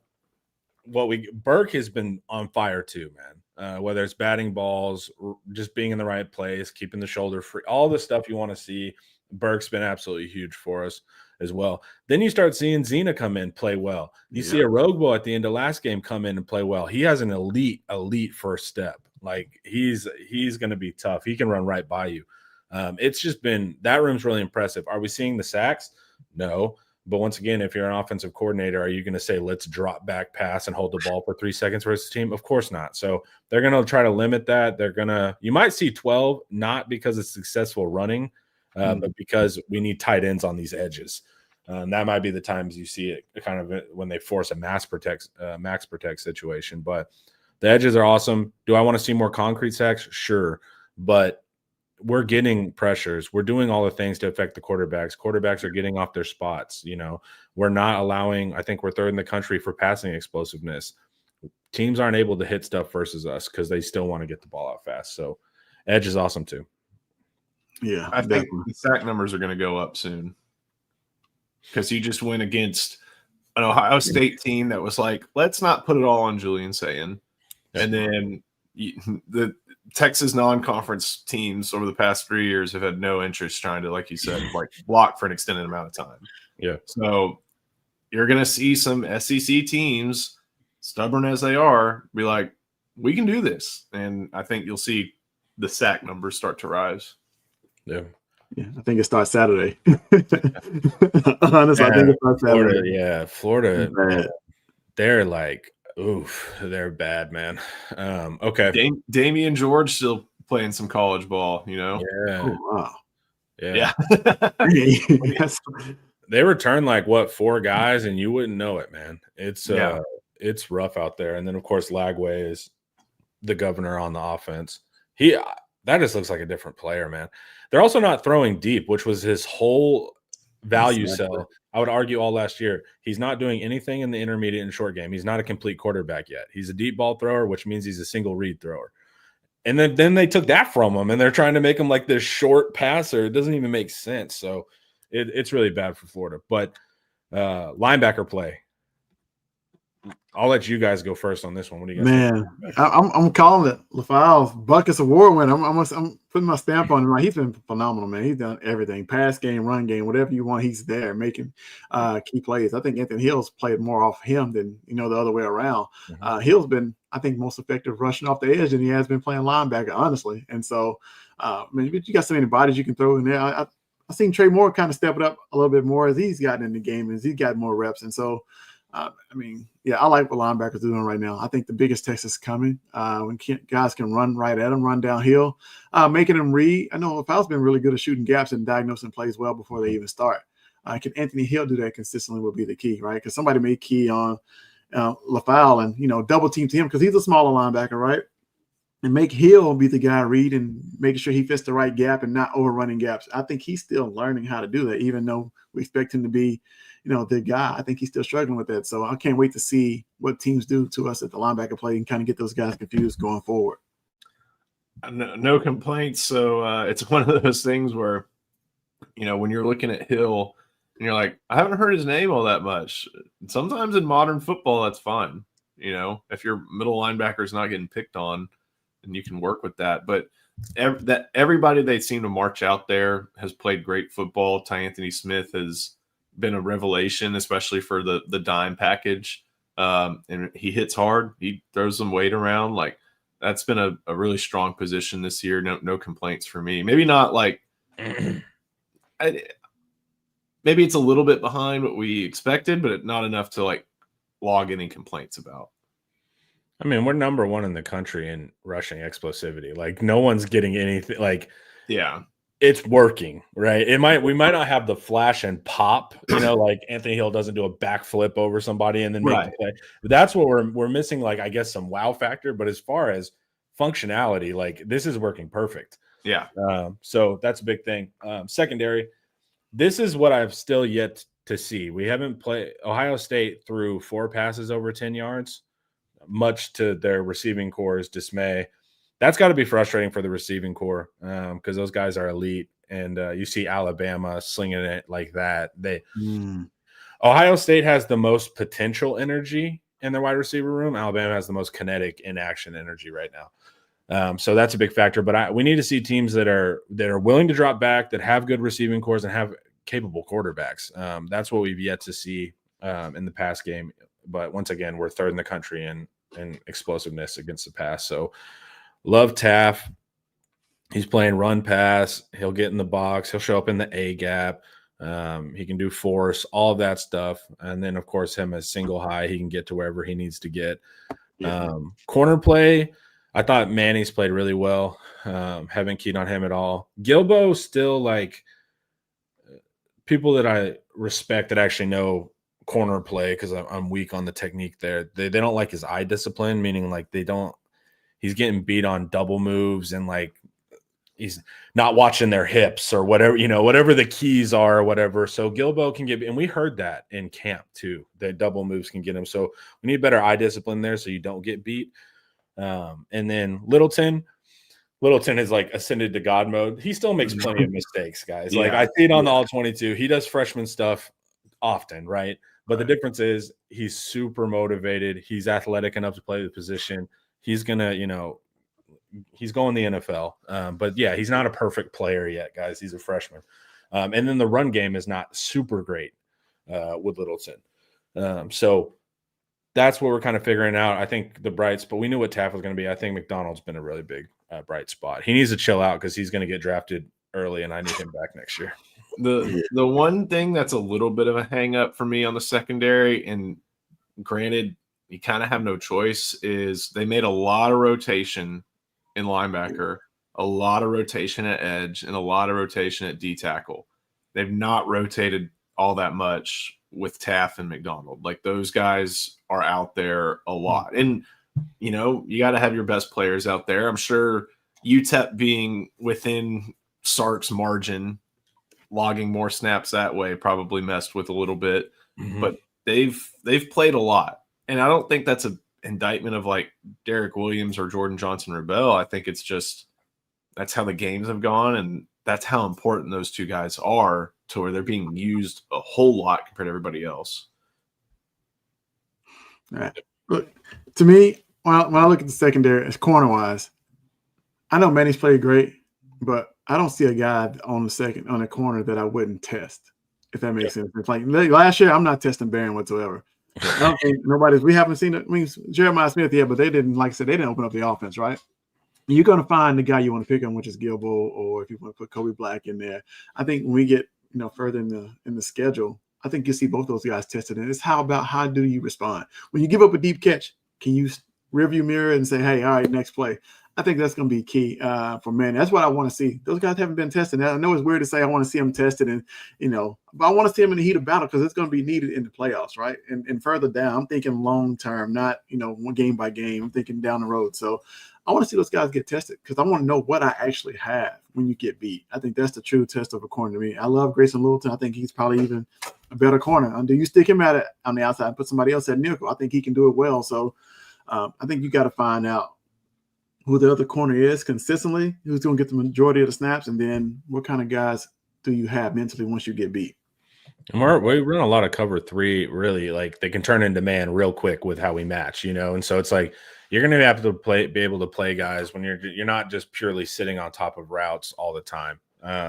Burke has been on fire too, man. Whether it's batting balls, just being in the right place, keeping the shoulder free, all the stuff you want to see. Burke's been absolutely huge for us as well. Then you start seeing Zena come in, play well. You see a Rogbo at the end of last game come in and play well. He has an elite first step. Like he's going to be tough. He can run right by you. It's just been, that room's really impressive. Are we seeing the sacks? No. But once again, if you're an offensive coordinator, are you going to say, let's drop back pass and hold the ball for 3 seconds versus the team? Of course not. So they're going to try to limit that. You might see 12, not because it's successful running, but because we need tight ends on these edges. That might be the times you see it kind of when they force a max protect situation. But the edges are awesome. Do I want to see more concrete sacks? Sure. But we're getting pressures. We're doing all the things to affect the quarterbacks. Quarterbacks are getting off their spots. We're not allowing, I think we're third in the country for passing explosiveness. Teams aren't able to hit stuff versus us because they still want to get the ball out fast. So edge is awesome too. Yeah. I think the sack numbers are going to go up soon because you just went against an Ohio State team that was like, let's not put it all on Julian Sayin. And then the Texas non-conference teams over the past 3 years have had no interest trying to, like you said, block for an extended amount of time. Yeah. So you're going to see some SEC teams, stubborn as they are, be like, we can do this. And I think you'll see the sack numbers start to rise. Yeah, I think it starts Saturday. Honestly, I think it starts Saturday. Florida, they're like, oof, they're bad, man. Okay. Damian George still playing some college ball, Yeah. Oh, wow. Yeah. Yes. They return 4 guys, and you wouldn't know it, man. It's rough out there. And then of course Lagway is the governor on the offense. that just looks like a different player, man. They're also not throwing deep, which was his whole value sell. I would argue all last year. He's not doing anything in the intermediate and short game. He's not a complete quarterback yet. He's a deep ball thrower, which means he's a single read thrower. And then they took that from him, and they're trying to make him like this short passer. It doesn't even make sense. So it's really bad for Florida. But linebacker play. I'll let you guys go first on this one. What do you guys think? I'm calling it LaFao's Buckets Award winner. I'm putting my stamp on him. Like, he's been phenomenal, man. He's done everything. Pass game, run game, whatever you want, he's there making key plays. I think Anthony Hill's played more off him than, the other way around. Hill's been, I think, most effective rushing off the edge than he has been playing linebacker, honestly. And so, you got so many bodies you can throw in there. I've seen Trey Moore kind of step it up a little bit more as he's gotten in the game, as he's got more reps. And so, I like what linebackers are doing right now. I think the biggest test is coming when guys can run right at them, run downhill, making them read. I know LaFao's been really good at shooting gaps and diagnosing plays well before they even start. Can Anthony Hill do that consistently will be the key, right? Because somebody may key on LaFao and, double team to him because he's a smaller linebacker, right? And make Hill be the guy read and making sure he fits the right gap and not overrunning gaps. I think he's still learning how to do that, even though we expect him to be the guy. I think he's still struggling with that. So I can't wait to see what teams do to us at the linebacker play and kind of get those guys confused going forward. No complaints. So it's one of those things where, when you're looking at Hill and you're like, I haven't heard his name all that much. Sometimes in modern football, that's fine. If your middle linebacker is not getting picked on, and you can work with that. But everybody they seem to march out there has played great football. Ty Anthony Smith has been a revelation, especially for the dime package. And he hits hard. He throws some weight around. Like, that's been a really strong position this year. No complaints for me. Maybe not like maybe it's a little bit behind what we expected, but not enough to like log any complaints about. I mean, we're number one in the country in rushing explosivity. Like, no one's getting anything. Like, yeah, it's working, right? We might not have the flash and pop, like Anthony Hill doesn't do a backflip over somebody and then make the play. But that's what we're missing. Like, I guess some wow factor. But as far as functionality, like, this is working perfect. Yeah. So that's a big thing. Secondary, this is what I've still yet to see. We haven't played. Ohio State threw 4 passes over 10 yards. Much to their receiving corps' dismay. That's got to be frustrating for the receiving corps because those guys are elite. And you see Alabama slinging it like that. Ohio State has the most potential energy in their wide receiver room. Alabama has the most kinetic in-action energy right now. So that's a big factor. But we need to see teams that are willing to drop back, that have good receiving corps, and have capable quarterbacks. That's what we've yet to see in the pass game. But once again, we're third in the country in explosiveness against the pass. So love Taff. He's playing run pass. He'll get in the box. He'll show up in the A gap. He can do force, all of that stuff. And then, of course, him as single high, he can get to wherever he needs to get. Corner play, I thought Manny's played really well. Haven't keyed on him at all. Gilbo still, like, people that I respect that actually know corner play, because I'm weak on the technique there. They don't like his eye discipline, meaning like he's getting beat on double moves and like he's not watching their hips or whatever, whatever the keys are or whatever. So Gilbo can get, and we heard that in camp too, that double moves can get him. So we need better eye discipline there so you don't get beat. And then Littleton is like ascended to God mode. He still makes plenty of mistakes, guys. Like, I see it on the all 22. He does freshman stuff often, right? But the difference is he's super motivated. He's athletic enough to play the position. He's going to, he's going the NFL. But, yeah, he's not a perfect player yet, guys. He's a freshman. And then the run game is not super great with Littleton. So that's what we're kind of figuring out. I think the brights, but we knew what Taff was going to be. I think McDonald's been a really big bright spot. He needs to chill out because he's going to get drafted early, and I need him back next year. The one thing that's a little bit of a hang up for me on the secondary, and granted, you kind of have no choice, is they made a lot of rotation in linebacker, a lot of rotation at edge, and a lot of rotation at D tackle. They've not rotated all that much with Taff and McDonald. Like, those guys are out there a lot. And, you got to have your best players out there. I'm sure UTEP being within Sark's margin, logging more snaps that way probably messed with a little bit. Mhm. But they've played a lot. And I don't think that's an indictment of like Derek Williams or Jordan Johnson-Rebel. I think it's just that's how the games have gone, and that's how important those two guys are to where they're being used a whole lot compared to everybody else. All right. Look, to me, when I look at the secondary, as corner-wise, I know Manny's played great, but I don't see a guy on the corner that I wouldn't test, if that makes sense. It's like last year, I'm not testing Barron whatsoever. I don't think we haven't seen it. I mean, Jeremiah Smith, yeah, but they didn't, like I said, they didn't open up the offense, right? You're going to find the guy you want to pick on, which is Gilbo, or if you want to put Kobe Black in there. I think when we get further in the schedule, I think you'll see both those guys tested. And it's how do you respond when you give up a deep catch? Can you rearview mirror and say, "Hey, all right, next play"? I think that's going to be key for Manny. That's what I want to see. Those guys haven't been tested. I know it's weird to say I want to see them tested, and but I want to see them in the heat of battle because it's going to be needed in the playoffs, right? And further down, I'm thinking long term, not one game by game. I'm thinking down the road. So I want to see those guys get tested because I want to know what I actually have when you get beat. I think that's the true test of a corner to me. I love Grayson Littleton. I think he's probably even a better corner. Do you stick him at it on the outside and put somebody else at nickel? I think he can do it well. So I think you got to find out who the other corner is consistently, who's going to get the majority of the snaps, and then what kind of guys do you have mentally once you get beat? And we run a lot of cover 3, really. Like, they can turn into man real quick with how we match, And so it's like you're going to have to be able to play guys when you're not just purely sitting on top of routes all the time.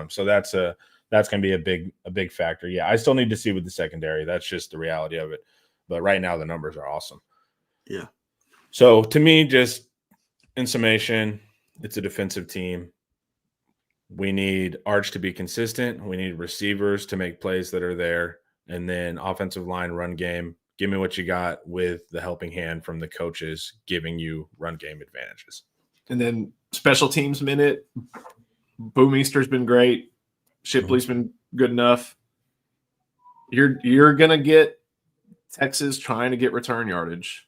So that's going to be a big factor. Yeah, I still need to see with the secondary. That's just the reality of it. But right now the numbers are awesome. Yeah. So to me, just in summation, it's a defensive team. We need Arch to be consistent. We need receivers to make plays that are there. And then offensive line, run game. Give me what you got with the helping hand from the coaches giving you run game advantages. And then special teams minute. Boom Easter's been great. Shipley's been good enough. You're going to get Texas trying to get return yardage,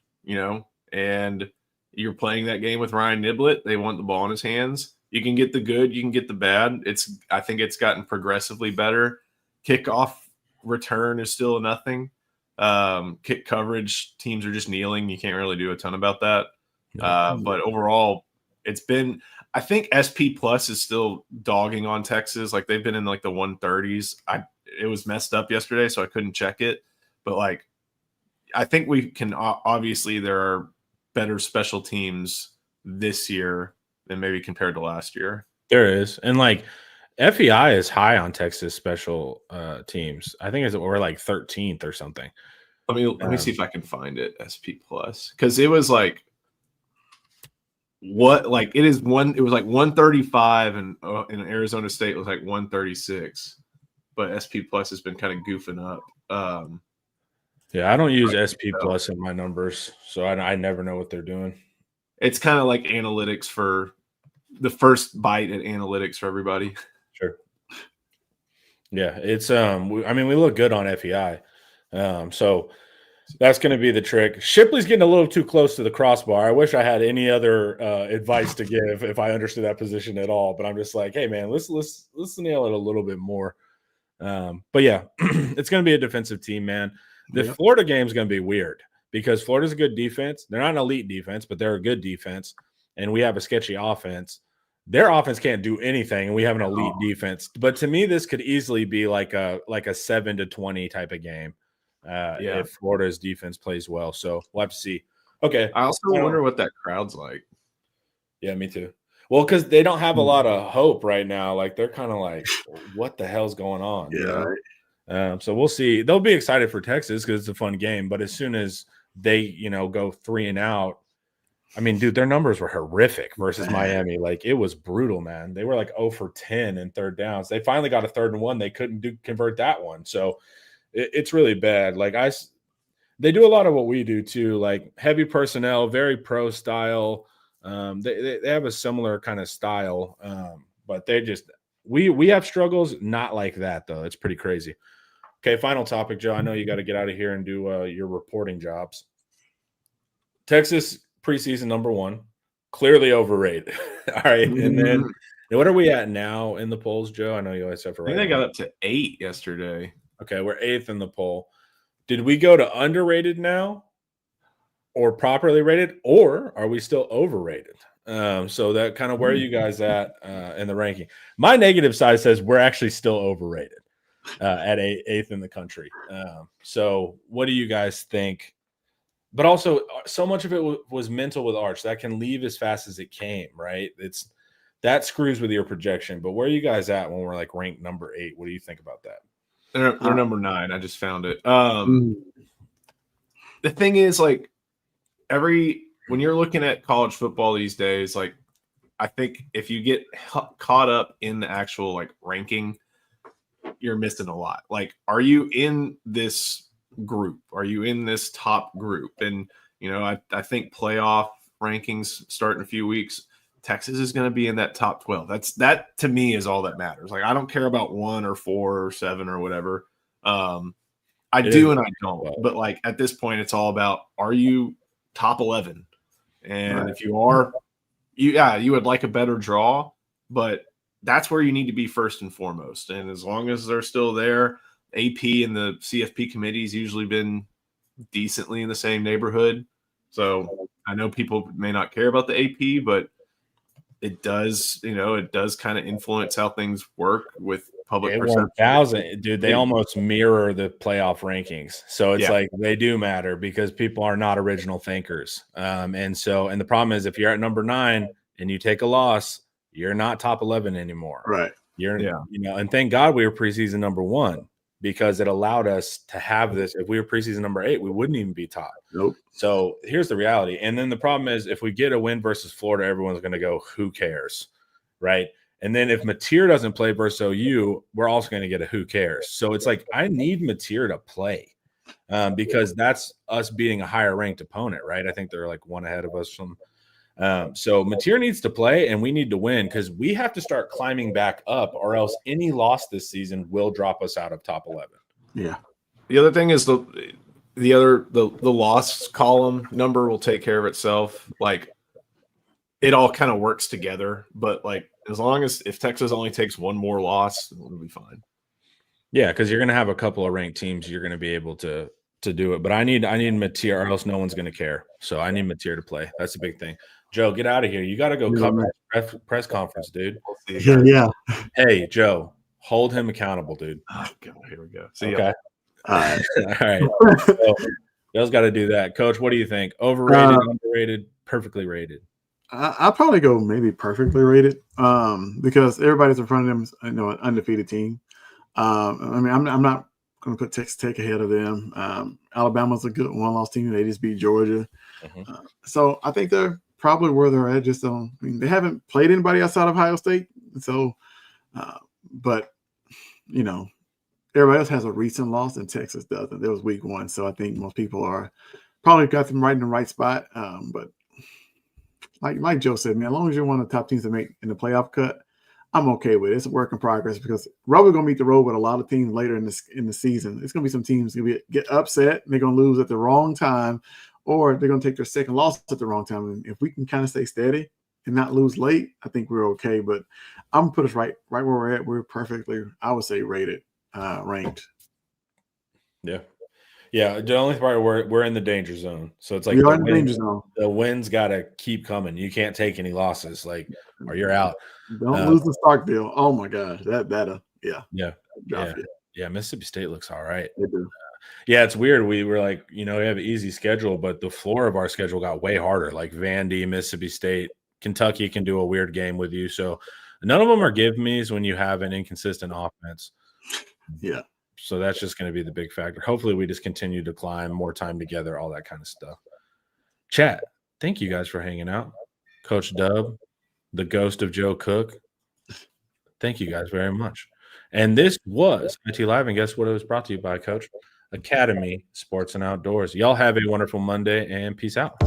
and you're playing that game with Ryan Niblett. They want the ball in his hands. You can get the good, you can get the bad. I think it's gotten progressively better. Kickoff return is still nothing. Kick coverage, teams are just kneeling. You can't really do a ton about that. But overall, it's been – I think SP Plus is still dogging on Texas. Like, they've been in, like, the 130s. It was messed up yesterday, so I couldn't check it. But, like, I think we can – obviously, there are better special teams this year than maybe compared to last year. There is. And like FEI is high on Texas special teams. I think we're like 13th or something. Let me see if I can find it. SP Plus, because it was like it was like 135 and in Arizona State was like 136, but SP Plus has been kind of goofing up. Yeah, I don't use SP Plus in my numbers, so I never know what they're doing. It's kind of like analytics for the first bite at analytics for everybody. Sure. Yeah, it's we look good on FEI. So that's going to be the trick. Shipley's getting a little too close to the crossbar. I wish I had any other advice to give if I understood that position at all, but I'm just like, hey man, let's nail it a little bit more. But yeah, it's going to be a defensive team, man. The Florida game is going to be weird because Florida's a good defense. They're not an elite defense, but they're a good defense. And we have a sketchy offense. Their offense can't do anything, and we have an elite defense. But to me, this could easily be like a 7-20 type of game if Florida's defense plays well. So we'll have to see. Okay. I also wonder what that crowd's like. Yeah, me too. Well, because they don't have a lot of hope right now. Like, they're kind of like, what the hell's going on? Yeah. So we'll see. They'll be excited for Texas because it's a fun game. But as soon as they, go 3 and out, I mean, dude, their numbers were horrific versus Miami. Like, it was brutal, man. They were like 0 for 10 in third downs. They finally got a 3rd and 1. They couldn't convert that one. So it's really bad. Like, they do a lot of what we do too, like heavy personnel, very pro style. They have a similar kind of style, but they just we have struggles not like that though. It's pretty crazy. Okay, final topic, Joe. I know you got to get out of here and do your reporting jobs. Texas preseason number 1. clearly overrated. All right, and then Mm-hmm. what are we at now in the polls, Joe? I know you always have to I write. think they them. got up to 8 yesterday. Okay, we're 8th in the poll. Did we go to underrated now, or properly rated, or are we still overrated? So that kind of where are you guys at in the ranking? My negative side says we're actually still overrated at 8th in the country. So what do you guys think? But also, so much of it was mental with Arch that can leave as fast as it came, right? That screws with your projection. But where are you guys at when we're like ranked number 8? What do you think about that? They're number 9. I just found it. Mm-hmm. The thing is, like, when you're looking at college football these days, like, I think if you get caught up in the actual like ranking, you're missing a lot. Like, are you in this group? Are you in this top group? And I think playoff rankings start in a few weeks. Texas is going to be in that top 12. That to me is all that matters. Like, I don't care about 1 or 4 or 7 or whatever. I do and I don't. But like at this point, it's all about, are you top 11? And Right. if you are, you would like a better draw, but that's where you need to be first and foremost. And as long as they're still there, AP and the CFP committee's usually been decently in the same neighborhood. So I know people may not care about the AP, but it does kind of influence how things work with public perception. 1,000, dude. They almost mirror the playoff rankings, so it's like they do matter because people are not original thinkers. And the problem is if you're at number 9 and you take a loss, you're not top 11 anymore. Right. And thank God we were preseason number 1 because it allowed us to have this. If we were preseason number 8, we wouldn't even be top. Nope. So here's the reality. And then the problem is if we get a win versus Florida, everyone's going to go, who cares? Right. And then if Mateer doesn't play versus OU, we're also going to get a who cares. So it's like I need Mateer to play because that's us beating a higher ranked opponent, right? I think they're like 1 ahead of us from. So Mateer needs to play and we need to win because we have to start climbing back up or else any loss this season will drop us out of top 11. Yeah. The other thing is the loss column number will take care of itself. Like it all kind of works together, but like as long as if Texas only takes 1 more loss, we'll be fine. Yeah, because you're going to have a couple of ranked teams. You're going to be able to do it. But I need Mateer or else no one's going to care. So I need Mateer to play. That's a big thing. Joe, get out of here. You got to go cover press conference, dude. Yeah. Hey, Joe, hold him accountable, dude. Oh, God, here we go. See okay. All right. All right. So, Joe's got to do that. Coach, what do you think? Overrated, underrated, perfectly rated? I'll probably go maybe perfectly rated because everybody's in front of them, an undefeated team. I mean, I'm not going to put Texas Tech ahead of them. Alabama's a good 1-loss team. They just beat Georgia. Mm-hmm. So I think they're probably where they're at. Just they haven't played anybody outside of Ohio State. So, but, everybody else has a recent loss and Texas doesn't. It was week 1. So I think most people are probably got them right in the right spot. But like Joe said, man, as long as you're one of the top teams to make in the playoff cut, I'm okay with it. It's a work in progress because Rover's going to meet the road with a lot of teams later in the season. It's going to be some teams going to get upset. And they're going to lose at the wrong time, or they're going to take their second loss at the wrong time. And if we can kind of stay steady and not lose late, I think we're okay. But I'm going to put us right where we're at. We're perfectly, I would say, rated, ranked. Yeah. Yeah, the only part we're in the danger zone. So it's like the wins got to keep coming. You can't take any losses, like, or you're out. Don't lose the Starkville. Oh my gosh, yeah. Mississippi State looks all right. They do. Yeah, it's weird. We were like, we have an easy schedule, but the floor of our schedule got way harder. Like Vandy, Mississippi State, Kentucky can do a weird game with you. So none of them are give me's when you have an inconsistent offense. Yeah. So that's just going to be the big factor. Hopefully we just continue to climb, more time together, all that kind of stuff. Chat, thank you guys for hanging out. Coach Dub, the ghost of Joe Cook. Thank you guys very much. And this was IT Live, and guess what it was brought to you by, Coach? Academy Sports and Outdoors. Y'all have a wonderful Monday, and peace out.